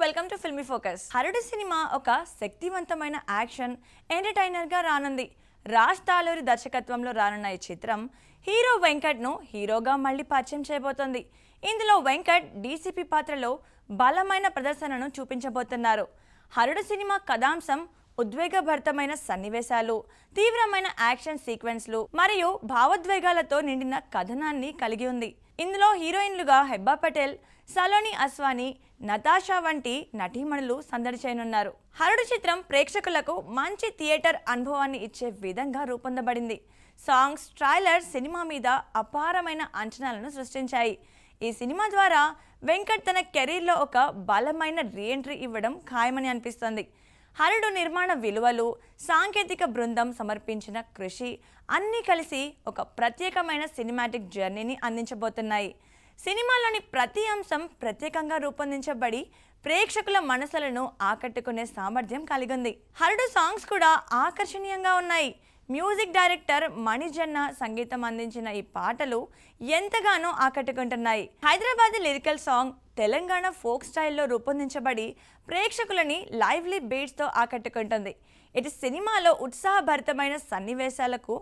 Welcome to Filmy Focus. Harudu cinema ఒక శక్తివంతమైన action entertainer గా రానుంది. రాజ్ తాలూరి దర్శకత్వంలో రానున్న ఈ చిత్రం హీరో వెంకట్ ను హీరోగా మళ్ళీ పరిచయం చేయబోతోంది. ఇందులో వెంకట్ డీసీపీ పాత్రలో బలమైన ప్రదర్శనను చూపించబోతున్నారు. హరుడు సినిమా కథాంశం ఉద్వేగభరితమైన సన్నివేశాలు, తీవ్రమైన యాక్షన్ సీక్వెన్స్లు మరియు భావోద్వేగాలతో నిండిన కథనాన్ని కలిగి ఉంది. ఇందులో హీరోయిన్లుగా హెబ్బా పటేల్, సలోని అస్వాని, నతాషా వంటి నటీమణులు సందడి చేయనున్నారు. హరుడు చిత్రం ప్రేక్షకులకు మంచి థియేటర్ అనుభవాన్ని ఇచ్చే విధంగా రూపొందబడింది. సాంగ్స్, ట్రైలర్ సినిమా మీద అపారమైన అంచనాలను సృష్టించాయి. ఈ సినిమా ద్వారా వెంకట్ తన కెరీర్లో ఒక బలమైన రీఎంట్రీ ఇవ్వడం ఖాయమని అనిపిస్తుంది. హరుడు నిర్మాణ విలువలు, సాంకేతిక బృందం సమర్పించిన కృషి అన్నీ కలిసి ఒక ప్రత్యేకమైన సినిమాటిక్ జర్నీని అందించబోతున్నాయి. సినిమాలోని ప్రతి అంశం ప్రత్యేకంగా రూపొందించబడి ప్రేక్షకుల మనసులను ఆకట్టుకునే సామర్థ్యం కలిగి ఉంది. హరుడు సాంగ్స్ కూడా ఆకర్షణీయంగా ఉన్నాయి. మ్యూజిక్ డైరెక్టర్ మణిజన్న సంగీతం అందించిన ఈ పాటలు ఎంతగానో ఆకట్టుకుంటున్నాయి. Hyderabadi lyrical song Telangana folk స్టైల్లో రూపొందించబడి ప్రేక్షకులని లైవ్లీ బీట్స్తో ఆకట్టుకుంటుంది. ఇటు సినిమాలో ఉత్సాహభరితమైన సన్నివేశాలకు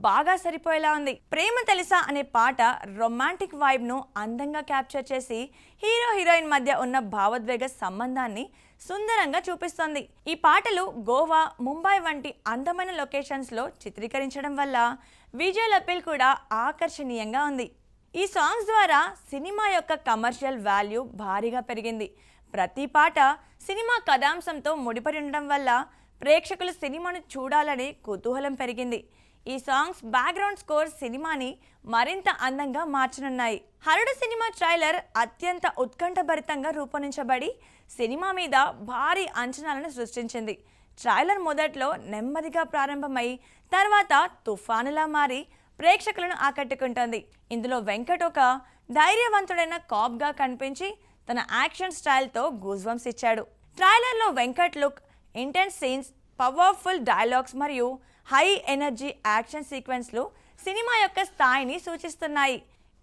బాగా సరిపోయేలా ఉంది. ప్రేమ తెలుసా అనే పాట రొమాంటిక్ వైబ్ను అందంగా క్యాప్చర్ చేసి హీరో హీరోయిన్ మధ్య ఉన్న భావోద్వేగ సంబంధాన్ని సుందరంగా చూపిస్తోంది. ఈ పాటలు గోవా, ముంబై వంటి అందమైన లొకేషన్స్లో చిత్రీకరించడం వల్ల విజువల్ అపీల్ కూడా ఆకర్షణీయంగా ఉంది. ఈ సాంగ్స్ ద్వారా సినిమా యొక్క కమర్షియల్ వాల్యూ భారీగా పెరిగింది. ప్రతి పాట సినిమా కథాంశంతో ముడిపడి ఉండడం వల్ల ప్రేక్షకులు సినిమాను చూడాలనే కుతూహలం పెరిగింది. ఈ సాంగ్స్, బ్యాక్గ్రౌండ్ స్కోర్ సినిమాని మరింత అందంగా మార్చనున్నాయి. హరుడు సినిమా ట్రైలర్ అత్యంత ఉత్కంఠభరితంగా రూపొందించబడి సినిమా మీద భారీ అంచనాలను సృష్టించింది. ట్రైలర్ మొదట్లో నెమ్మదిగా ప్రారంభమై తర్వాత తుఫానులా మారి ప్రేక్షకులను ఆకట్టుకుంటోంది. ఇందులో వెంకట్ ఒక ధైర్యవంతుడైన కాప్గా కనిపించి తన యాక్షన్ స్టైల్తో గూజ్బంప్స్ ఇచ్చాడు. ట్రైలర్లో Venkat look, intense scenes, powerful dialogues మరియు హై ఎనర్జీ యాక్షన్ సీక్వెన్స్లు సినిమా యొక్క స్థాయిని సూచిస్తున్నాయి.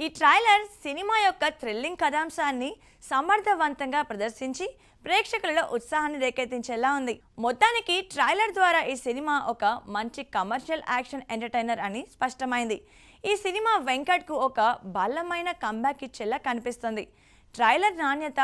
ఈ ట్రైలర్ సినిమా యొక్క థ్రిల్లింగ్ కథాంశాన్ని సమర్థవంతంగా ప్రదర్శించి ప్రేక్షకులలో ఉత్సాహాన్ని రేకెత్తించేలా ఉంది. మొత్తానికి ట్రైలర్ ద్వారా ఈ సినిమా ఒక మంచి కమర్షియల్ యాక్షన్ ఎంటర్టైనర్ అని స్పష్టమైంది. ఈ సినిమా వెంకట్కు ఒక బలమైన కంబ్యాక్ ఇచ్చేలా కనిపిస్తుంది. ట్రైలర్ నాణ్యత,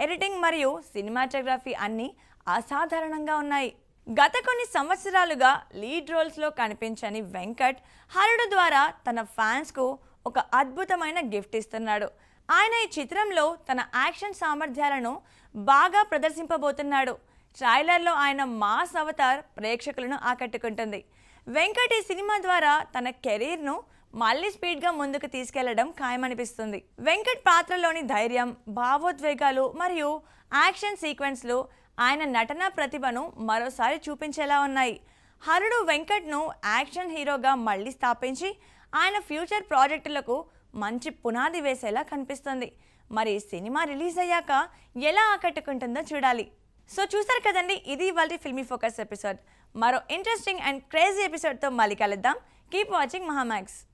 ఎడిటింగ్ మరియు సినిమాటోగ్రఫీ అన్నీ అసాధారణంగా ఉన్నాయి. గత కొన్ని సంవత్సరాలుగా లీడ్ రోల్స్లో కనిపించని వెంకట్ హరుడు ద్వారా తన ఫ్యాన్స్కు ఒక అద్భుతమైన గిఫ్ట్ ఇస్తున్నాడు. ఆయన ఈ చిత్రంలో తన యాక్షన్ సామర్థ్యాలను బాగా ప్రదర్శింపబోతున్నాడు. ట్రైలర్లో ఆయన మాస్ అవతార్ ప్రేక్షకులను ఆకట్టుకుంటుంది. వెంకట్ ఈ సినిమా ద్వారా తన కెరీర్ను మళ్ళీ స్పీడ్గా ముందుకు తీసుకెళ్లడం ఖాయమనిపిస్తుంది. వెంకట్ పాత్రలోని ధైర్యం, భావోద్వేగాలు మరియు యాక్షన్ సీక్వెన్స్లు ఆయన నటనా ప్రతిభను మరోసారి చూపించేలా ఉన్నాయి. హరుడు వెంకట్ను యాక్షన్ హీరోగా మళ్ళీ స్థాపించి ఆయన ఫ్యూచర్ ప్రాజెక్టులకు మంచి పునాది వేసేలా కనిపిస్తుంది. మరి సినిమా రిలీజ్ అయ్యాక ఎలా ఆకట్టుకుంటుందో చూడాలి. సో చూసారు కదండి, ఇది ఇవాల్టి ఫిల్మీ ఫోకస్ ఎపిసోడ్. మరో ఇంట్రెస్టింగ్ అండ్ క్రేజీ ఎపిసోడ్తో మళ్ళీ కలుద్దాం. Keep watching Mahaa Max.